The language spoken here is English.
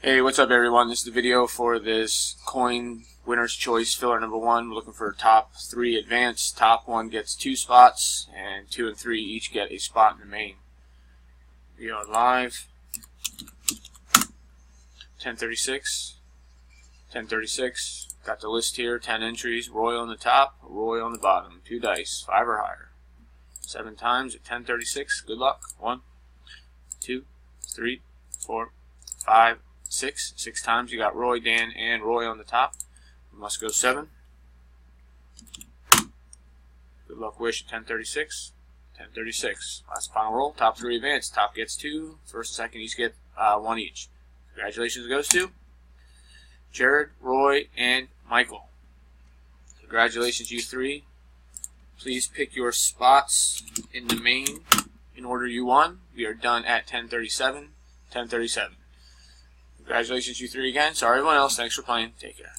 Hey, what's up everyone? This is the video for this coin winner's choice filler number 1. We're looking for top 3 advanced. Top 1 gets 2 spots, and 2 and 3 each get a spot in the main. We are live. 1036. 1036. Got the list here. 10 entries. Royal on the top, Royal on the bottom. 2 dice, 5 or higher. 7 times at 1036. Good luck. 1, 2, 3, 4, 5, 6. 6 times. You got Roy, Dan, and Roy on the top. You must go 7. Good luck wish at 1036. 1036. Last final roll. Top 3 advanced. Top gets 2. First and second each get 1 each. Congratulations goes to Jared, Roy, and Michael. Congratulations, you 3. Please pick your spots in the main in order you won. We are done at 1037. 1037. Congratulations, you 3 again. Sorry, everyone else. Thanks for playing. Take care.